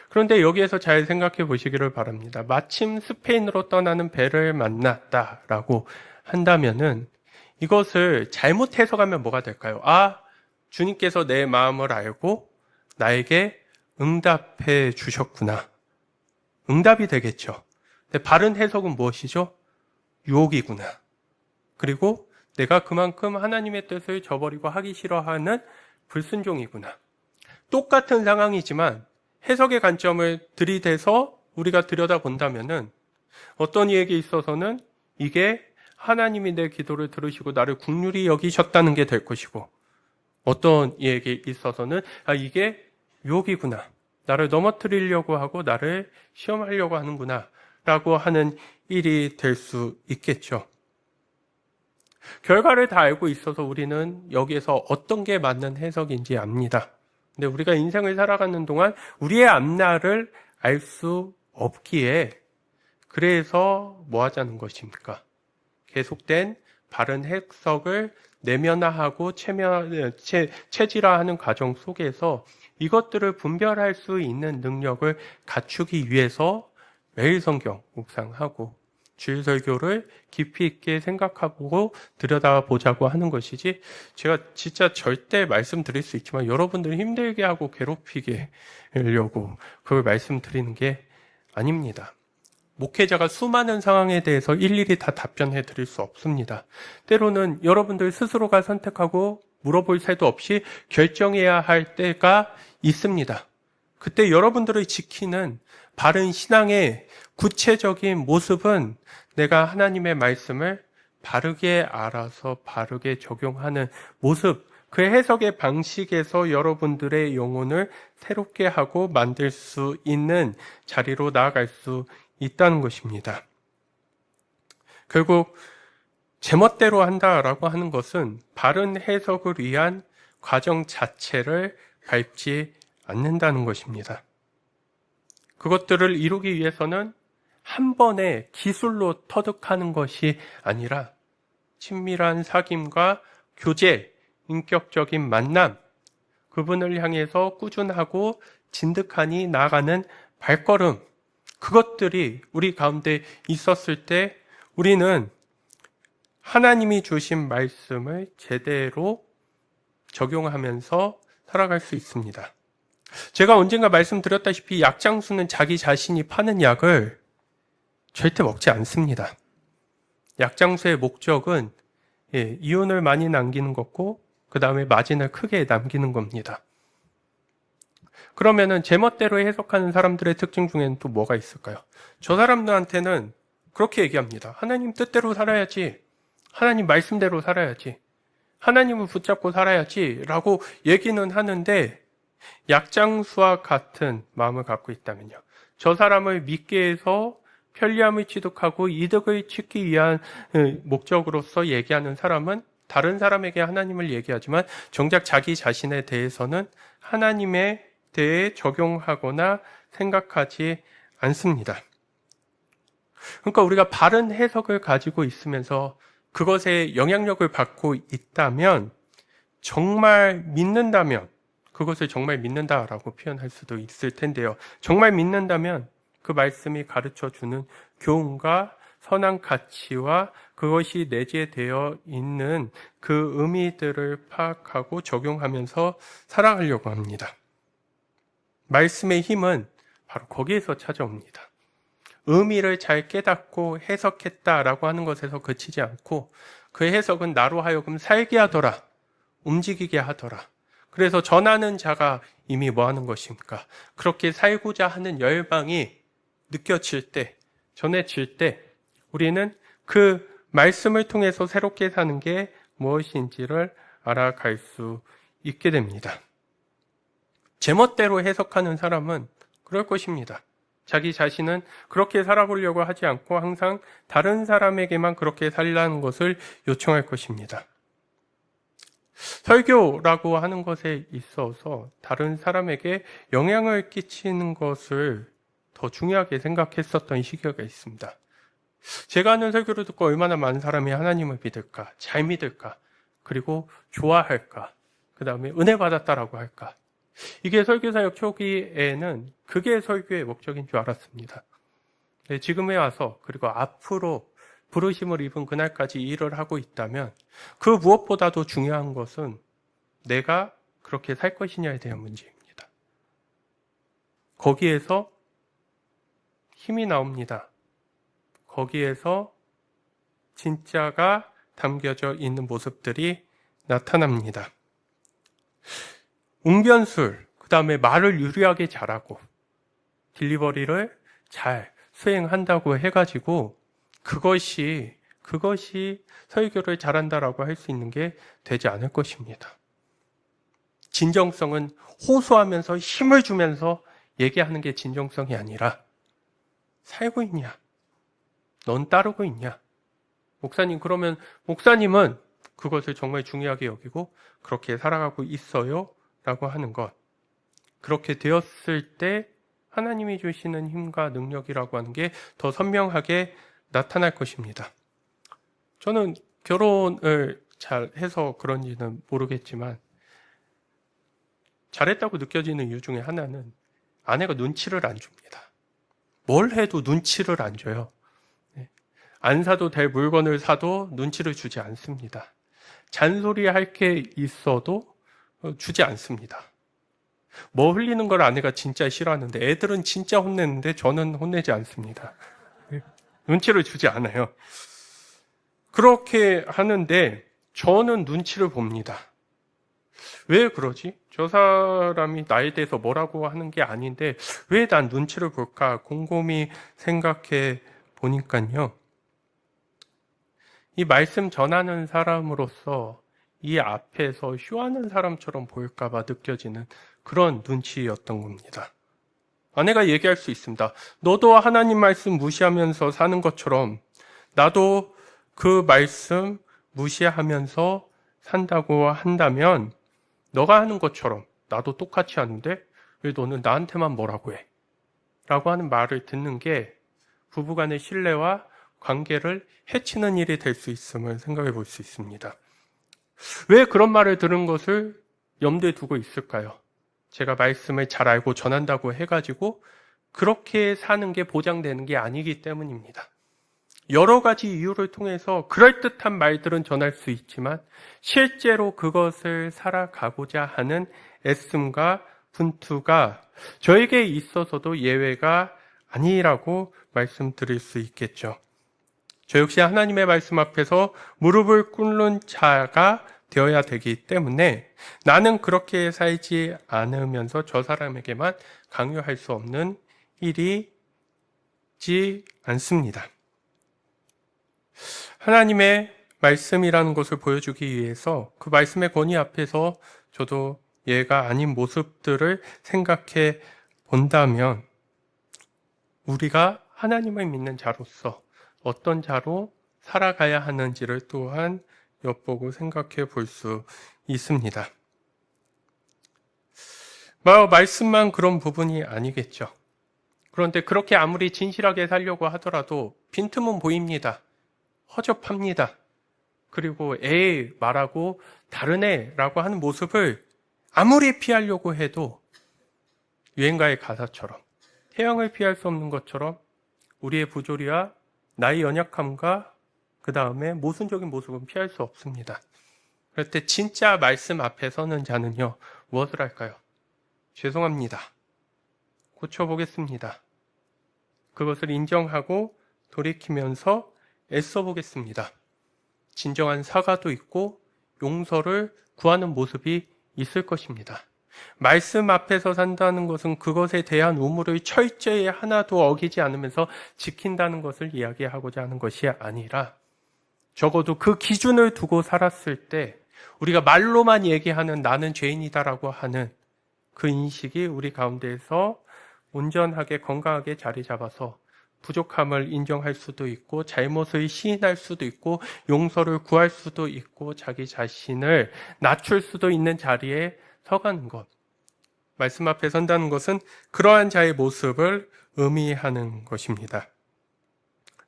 그런데 여기에서 잘 생각해 보시기를 바랍니다. 마침 스페인으로 떠나는 배를 만났다라고 한다면은 이것을 잘못 해석하면 뭐가 될까요? 아, 주님께서 내 마음을 알고 나에게 응답해 주셨구나. 응답이 되겠죠. 근데 바른 해석은 무엇이죠? 유혹이구나. 그리고 내가 그만큼 하나님의 뜻을 저버리고 하기 싫어하는 불순종이구나. 똑같은 상황이지만 해석의 관점을 들이대서 우리가 들여다본다면은 어떤 이에게 있어서는 이게 하나님이 내 기도를 들으시고 나를 긍휼히 여기셨다는 게 될 것이고, 어떤 이에게 있어서는 이게 유혹이구나. 나를 넘어뜨리려고 하고 나를 시험하려고 하는구나 라고 하는 일이 될 수 있겠죠. 결과를 다 알고 있어서 우리는 여기에서 어떤 게 맞는 해석인지 압니다. 근데 우리가 인생을 살아가는 동안 우리의 앞날을 알 수 없기에 그래서 뭐 하자는 것입니까? 계속된 바른 해석을 내면화하고 체질화하는 과정 속에서 이것들을 분별할 수 있는 능력을 갖추기 위해서 매일 성경 묵상하고 주일 설교를 깊이 있게 생각하고 들여다보자고 하는 것이지, 제가 진짜 절대 말씀드릴 수 있지만 여러분들을 힘들게 하고 괴롭히게 하려고 그걸 말씀드리는 게 아닙니다. 목회자가 수많은 상황에 대해서 일일이 다 답변해 드릴 수 없습니다. 때로는 여러분들 스스로가 선택하고 물어볼 새도 없이 결정해야 할 때가 있습니다. 그때 여러분들을 지키는 바른 신앙의 구체적인 모습은 내가 하나님의 말씀을 바르게 알아서 바르게 적용하는 모습, 그 해석의 방식에서 여러분들의 영혼을 새롭게 하고 만들 수 있는 자리로 나아갈 수 있다는 것입니다. 결국 제멋대로 한다라고 하는 것은 바른 해석을 위한 과정 자체를 밟지 않는다는 것입니다. 그것들을 이루기 위해서는 한 번에 기술로 터득하는 것이 아니라 친밀한 사귐과 교제, 인격적인 만남, 그분을 향해서 꾸준하고 진득하니 나아가는 발걸음, 그것들이 우리 가운데 있었을 때 우리는 하나님이 주신 말씀을 제대로 적용하면서 살아갈 수 있습니다. 제가 언젠가 말씀드렸다시피 약장수는 자기 자신이 파는 약을 절대 먹지 않습니다. 약장수의 목적은 이윤을 많이 남기는 것고 그 다음에 마진을 크게 남기는 겁니다. 그러면은 제멋대로 해석하는 사람들의 특징 중에는 또 뭐가 있을까요? 저 사람들한테는 그렇게 얘기합니다. 하나님 뜻대로 살아야지. 하나님 말씀대로 살아야지. 하나님을 붙잡고 살아야지 라고 얘기는 하는데, 약장수와 같은 마음을 갖고 있다면요, 저 사람을 믿게 해서 편리함을 취득하고 이득을 취기 위한 목적으로서 얘기하는 사람은 다른 사람에게 하나님을 얘기하지만 정작 자기 자신에 대해서는 하나님에 대해 적용하거나 생각하지 않습니다. 그러니까 우리가 바른 해석을 가지고 있으면서 그것에 영향력을 받고 있다면, 정말 믿는다면, 그것을 정말 믿는다라고 표현할 수도 있을 텐데요. 정말 믿는다면 그 말씀이 가르쳐주는 교훈과 선한 가치와 그것이 내재되어 있는 그 의미들을 파악하고 적용하면서 살아가려고 합니다. 말씀의 힘은 바로 거기에서 찾아옵니다. 의미를 잘 깨닫고 해석했다라고 하는 것에서 그치지 않고, 그 해석은 나로 하여금 살게 하더라, 움직이게 하더라. 그래서 전하는 자가 이미 뭐 하는 것입니까? 그렇게 살고자 하는 열망이 느껴질 때, 전해질 때, 우리는 그 말씀을 통해서 새롭게 사는 게 무엇인지를 알아갈 수 있게 됩니다. 제멋대로 해석하는 사람은 그럴 것입니다. 자기 자신은 그렇게 살아보려고 하지 않고 항상 다른 사람에게만 그렇게 살라는 것을 요청할 것입니다. 설교라고 하는 것에 있어서 다른 사람에게 영향을 끼치는 것을 더 중요하게 생각했었던 시기가 있습니다. 제가 하는 설교를 듣고 얼마나 많은 사람이 하나님을 믿을까, 잘 믿을까, 그리고 좋아할까, 그 다음에 은혜 받았다라고 할까. 이게 설교사역 초기에는 그게 설교의 목적인 줄 알았습니다. 지금에 와서, 그리고 앞으로 부르심을 입은 그날까지 일을 하고 있다면 그 무엇보다도 중요한 것은 내가 그렇게 살 것이냐에 대한 문제입니다. 거기에서 힘이 나옵니다. 거기에서 진짜가 담겨져 있는 모습들이 나타납니다. 웅변술, 그 다음에 말을 유리하게 잘하고 딜리버리를 잘 수행한다고 해가지고 그것이 설교를 잘한다라고 할 수 있는 게 되지 않을 것입니다. 진정성은 호소하면서 힘을 주면서 얘기하는 게 진정성이 아니라, 살고 있냐? 넌 따르고 있냐? 목사님, 그러면 목사님은 그것을 정말 중요하게 여기고 그렇게 살아가고 있어요? 라고 하는 것. 그렇게 되었을 때 하나님이 주시는 힘과 능력이라고 하는 게 더 선명하게 나타날 것입니다. 저는 결혼을 잘 해서 그런지는 모르겠지만 잘했다고 느껴지는 이유 중에 하나는 아내가 눈치를 안 줍니다. 뭘 해도 눈치를 안 줘요. 안 사도 될 물건을 사도 눈치를 주지 않습니다. 잔소리 할 게 있어도 주지 않습니다. 뭐 흘리는 걸 아내가 진짜 싫어하는데, 애들은 진짜 혼내는데 저는 혼내지 않습니다. 눈치를 주지 않아요. 그렇게 하는데 저는 눈치를 봅니다. 왜 그러지? 저 사람이 나에 대해서 뭐라고 하는 게 아닌데 왜 난 눈치를 볼까? 곰곰이 생각해 보니까요. 이 말씀 전하는 사람으로서 이 앞에서 쇼하는 사람처럼 보일까봐 느껴지는 그런 눈치였던 겁니다. 아내가 얘기할 수 있습니다. 너도 하나님 말씀 무시하면서 사는 것처럼 나도 그 말씀 무시하면서 산다고 한다면 너가 하는 것처럼 나도 똑같이 하는데 왜 너는 나한테만 뭐라고 해? 라고 하는 말을 듣는 게 부부간의 신뢰와 관계를 해치는 일이 될 수 있음을 생각해 볼 수 있습니다. 왜 그런 말을 들은 것을 염두에 두고 있을까요? 제가 말씀을 잘 알고 전한다고 해가지고 그렇게 사는 게 보장되는 게 아니기 때문입니다. 여러 가지 이유를 통해서 그럴듯한 말들은 전할 수 있지만 실제로 그것을 살아가고자 하는 애씀과 분투가 저에게 있어서도 예외가 아니라고 말씀드릴 수 있겠죠. 저 역시 하나님의 말씀 앞에서 무릎을 꿇는 자가 되어야 되기 때문에 나는 그렇게 살지 않으면서 저 사람에게만 강요할 수 없는 일이지 않습니다. 하나님의 말씀이라는 것을 보여주기 위해서 그 말씀의 권위 앞에서 저도 얘가 아닌 모습들을 생각해 본다면 우리가 하나님을 믿는 자로서 어떤 자로 살아가야 하는지를 또한 엿보고 생각해 볼 수 있습니다. 말씀만 그런 부분이 아니겠죠. 그런데 그렇게 아무리 진실하게 살려고 하더라도 빈틈은 보입니다. 허접합니다. 그리고 에이 말하고 다른 애라고 하는 모습을 아무리 피하려고 해도 유행가의 가사처럼 태양을 피할 수 없는 것처럼 우리의 부조리와 나의 연약함과 그 다음에 모순적인 모습은 피할 수 없습니다. 그럴 때 진짜 말씀 앞에 서는 자는요, 무엇을 할까요? 죄송합니다. 고쳐보겠습니다. 그것을 인정하고 돌이키면서 애써보겠습니다. 진정한 사과도 있고 용서를 구하는 모습이 있을 것입니다. 말씀 앞에서 산다는 것은 그것에 대한 의무를 철저히 하나도 어기지 않으면서 지킨다는 것을 이야기하고자 하는 것이 아니라 적어도 그 기준을 두고 살았을 때 우리가 말로만 얘기하는 나는 죄인이다라고 하는 그 인식이 우리 가운데에서 온전하게 건강하게 자리 잡아서 부족함을 인정할 수도 있고 잘못을 시인할 수도 있고 용서를 구할 수도 있고 자기 자신을 낮출 수도 있는 자리에 서가는 것. 말씀 앞에 선다는 것은 그러한 자의 모습을 의미하는 것입니다.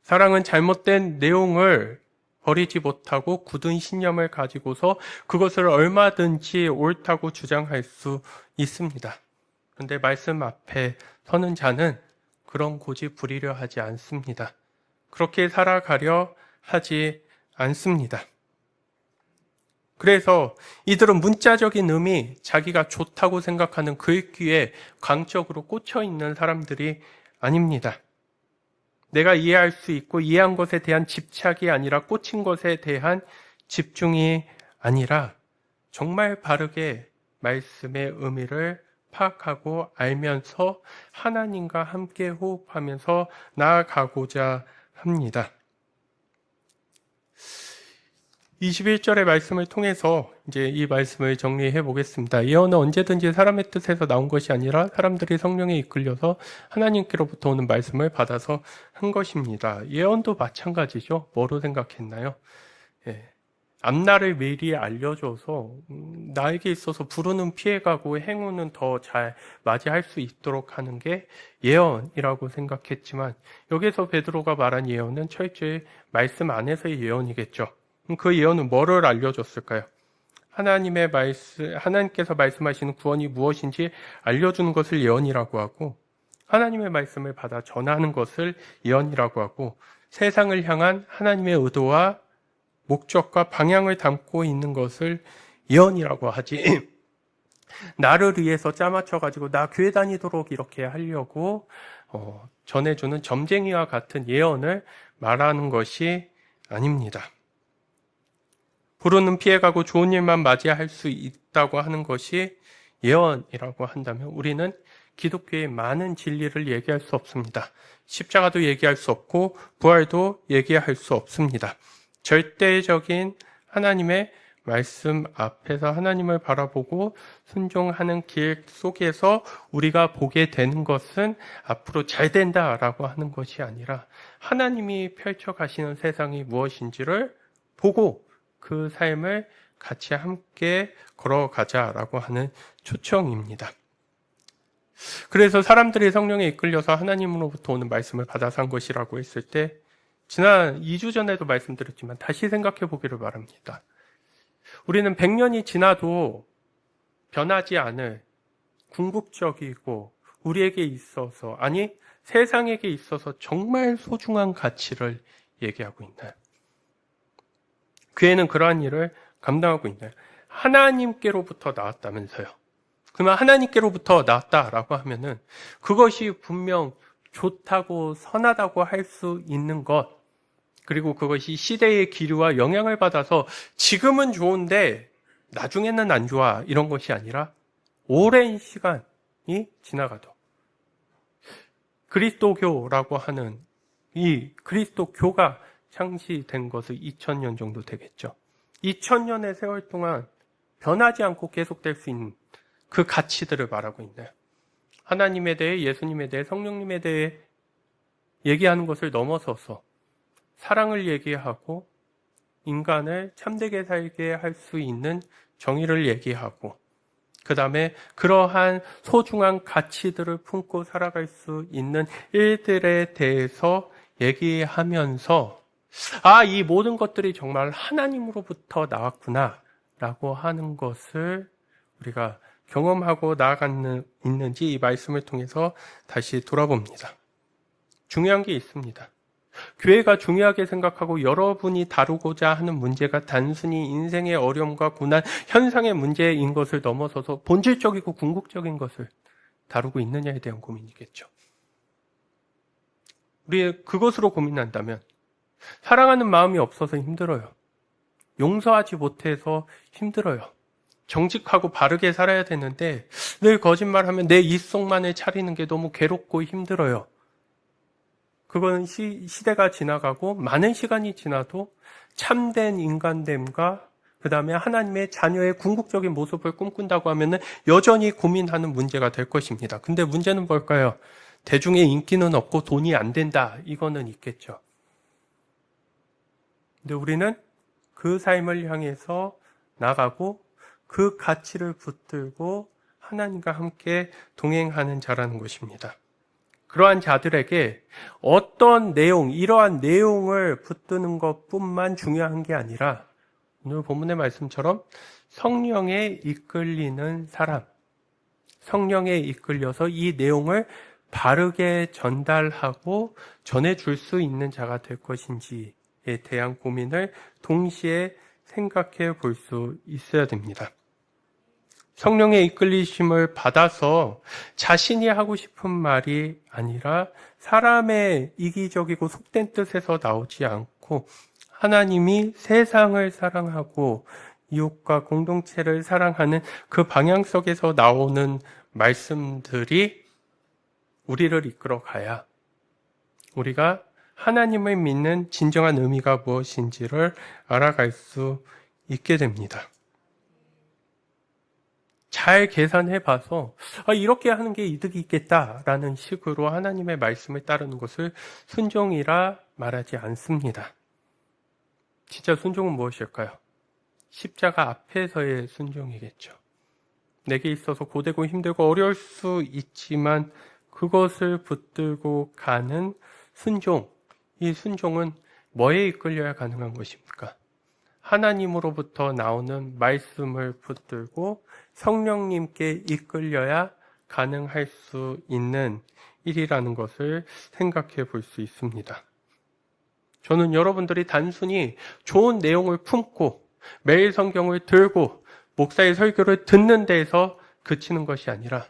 사랑은 잘못된 내용을 버리지 못하고 굳은 신념을 가지고서 그것을 얼마든지 옳다고 주장할 수 있습니다. 그런데 말씀 앞에 서는 자는 그런 고집 부리려 하지 않습니다. 그렇게 살아가려 하지 않습니다. 그래서 이들은 문자적인 의미, 자기가 좋다고 생각하는 글귀에 광적으로 꽂혀 있는 사람들이 아닙니다. 내가 이해할 수 있고 이해한 것에 대한 집착이 아니라 꽂힌 것에 대한 집중이 아니라 정말 바르게 말씀의 의미를 파악하고 알면서 하나님과 함께 호흡하면서 나아가고자 합니다. 21절의 말씀을 통해서 이제 이 말씀을 정리해 보겠습니다. 예언은 언제든지 사람의 뜻에서 나온 것이 아니라 사람들이 성령에 이끌려서 하나님께로부터 오는 말씀을 받아서 한 것입니다. 예언도 마찬가지죠. 뭐로 생각했나요? 앞날을 미리 알려줘서 나에게 있어서 불운은 피해가고 행운은 더 잘 맞이할 수 있도록 하는 게 예언이라고 생각했지만 여기서 베드로가 말한 예언은 철저히 말씀 안에서의 예언이겠죠. 그 예언은 뭐를 알려줬을까요? 하나님께서 말씀하시는 구원이 무엇인지 알려주는 것을 예언이라고 하고 하나님의 말씀을 받아 전하는 것을 예언이라고 하고 세상을 향한 하나님의 의도와 목적과 방향을 담고 있는 것을 예언이라고 하지 나를 위해서 짜맞춰가지고 나 교회 다니도록 이렇게 하려고 전해주는 점쟁이와 같은 예언을 말하는 것이 아닙니다. 불운은 피해가고 좋은 일만 맞이할 수 있다고 하는 것이 예언이라고 한다면 우리는 기독교의 많은 진리를 얘기할 수 없습니다. 십자가도 얘기할 수 없고 부활도 얘기할 수 없습니다. 절대적인 하나님의 말씀 앞에서 하나님을 바라보고 순종하는 길 속에서 우리가 보게 되는 것은 앞으로 잘 된다라고 하는 것이 아니라 하나님이 펼쳐가시는 세상이 무엇인지를 보고 그 삶을 같이 함께 걸어가자라고 하는 초청입니다. 그래서 사람들이 성령에 이끌려서 하나님으로부터 오는 말씀을 받아서 한 것이라고 했을 때 지난 2주 전에도 말씀드렸지만 다시 생각해 보기를 바랍니다. 우리는 100년이 지나도 변하지 않을 궁극적이고 우리에게 있어서 아니 세상에게 있어서 정말 소중한 가치를 얘기하고 있나요? 교회는 그러한 일을 감당하고 있나요? 하나님께로부터 나왔다면서요. 그러면 하나님께로부터 나왔다라고 하면은 그것이 분명 좋다고 선하다고 할 수 있는 것 그리고 그것이 시대의 기류와 영향을 받아서 지금은 좋은데 나중에는 안 좋아 이런 것이 아니라 오랜 시간이 지나가도 그리스도교라고 하는 이 그리스도교가 창시된 것은 2000년 정도 되겠죠. 2000년의 세월 동안 변하지 않고 계속될 수 있는 그 가치들을 말하고 있나요? 하나님에 대해, 예수님에 대해, 성령님에 대해 얘기하는 것을 넘어서서 사랑을 얘기하고 인간을 참되게 살게 할 수 있는 정의를 얘기하고 그 다음에 그러한 소중한 가치들을 품고 살아갈 수 있는 일들에 대해서 얘기하면서 이 모든 것들이 정말 하나님으로부터 나왔구나 라고 하는 것을 우리가 경험하고 있는지 이 말씀을 통해서 다시 돌아봅니다. 중요한 게 있습니다. 교회가 중요하게 생각하고 여러분이 다루고자 하는 문제가 단순히 인생의 어려움과 고난, 현상의 문제인 것을 넘어서서 본질적이고 궁극적인 것을 다루고 있느냐에 대한 고민이겠죠. 우리 그것으로 고민한다면 사랑하는 마음이 없어서 힘들어요. 용서하지 못해서 힘들어요. 정직하고 바르게 살아야 되는데 늘 거짓말하면 내 입속만을 차리는 게 너무 괴롭고 힘들어요. 그거는 시대가 지나가고 많은 시간이 지나도 참된 인간됨과 그 다음에 하나님의 자녀의 궁극적인 모습을 꿈꾼다고 하면 여전히 고민하는 문제가 될 것입니다. 근데 문제는 뭘까요? 대중의 인기는 없고 돈이 안 된다. 이거는 있겠죠. 근데 우리는 그 삶을 향해서 나가고 그 가치를 붙들고 하나님과 함께 동행하는 자라는 것입니다. 그러한 자들에게 어떤 내용, 이러한 내용을 붙드는 것뿐만 중요한 게 아니라 오늘 본문의 말씀처럼 성령에 이끌리는 사람, 성령에 이끌려서 이 내용을 바르게 전달하고 전해줄 수 있는 자가 될 것인지에 대한 고민을 동시에 생각해 볼 수 있어야 됩니다. 성령의 이끌리심을 받아서 자신이 하고 싶은 말이 아니라 사람의 이기적이고 속된 뜻에서 나오지 않고 하나님이 세상을 사랑하고 이웃과 공동체를 사랑하는 그 방향성에서 나오는 말씀들이 우리를 이끌어 가야 우리가 하나님을 믿는 진정한 의미가 무엇인지를 알아갈 수 있게 됩니다. 잘 계산해 봐서 이렇게 하는 게 이득이 있겠다라는 식으로 하나님의 말씀을 따르는 것을 순종이라 말하지 않습니다. 진짜 순종은 무엇일까요? 십자가 앞에서의 순종이겠죠. 내게 있어서 고되고 힘들고 어려울 수 있지만 그것을 붙들고 가는 순종. 이 순종은 뭐에 이끌려야 가능한 것입니까? 하나님으로부터 나오는 말씀을 붙들고 성령님께 이끌려야 가능할 수 있는 일이라는 것을 생각해 볼 수 있습니다. 저는 여러분들이 단순히 좋은 내용을 품고 매일 성경을 들고 목사의 설교를 듣는 데에서 그치는 것이 아니라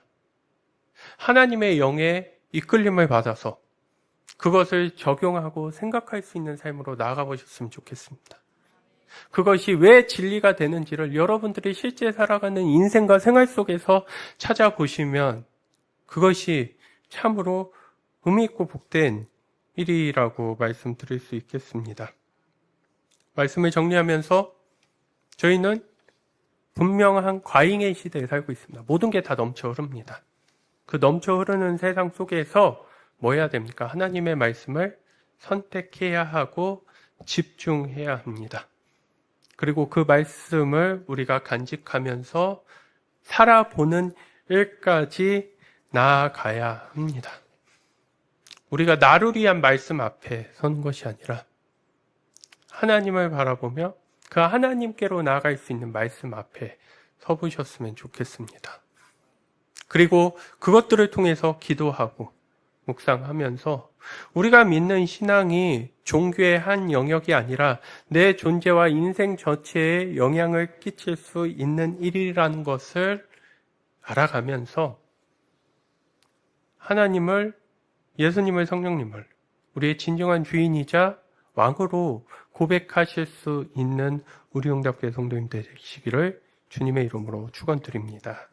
하나님의 영의 이끌림을 받아서 그것을 적용하고 생각할 수 있는 삶으로 나아가 보셨으면 좋겠습니다. 그것이 왜 진리가 되는지를 여러분들이 실제 살아가는 인생과 생활 속에서 찾아보시면 그것이 참으로 의미 있고 복된 일이라고 말씀드릴 수 있겠습니다. 말씀을 정리하면서 저희는 분명한 과잉의 시대에 살고 있습니다. 모든 게 다 넘쳐 흐릅니다. 그 넘쳐 흐르는 세상 속에서 뭐 해야 됩니까? 하나님의 말씀을 선택해야 하고 집중해야 합니다. 그리고 그 말씀을 우리가 간직하면서 살아보는 일까지 나아가야 합니다. 우리가 나를 위한 말씀 앞에 서는 것이 아니라 하나님을 바라보며 그 하나님께로 나아갈 수 있는 말씀 앞에 서보셨으면 좋겠습니다. 그리고 그것들을 통해서 기도하고 묵상하면서 우리가 믿는 신앙이 종교의 한 영역이 아니라 내 존재와 인생 전체에 영향을 끼칠 수 있는 일이라는 것을 알아가면서 하나님을, 예수님을, 성령님을 우리의 진정한 주인이자 왕으로 고백하실 수 있는 우리 용답교회 성도님 되시기를 주님의 이름으로 축원드립니다.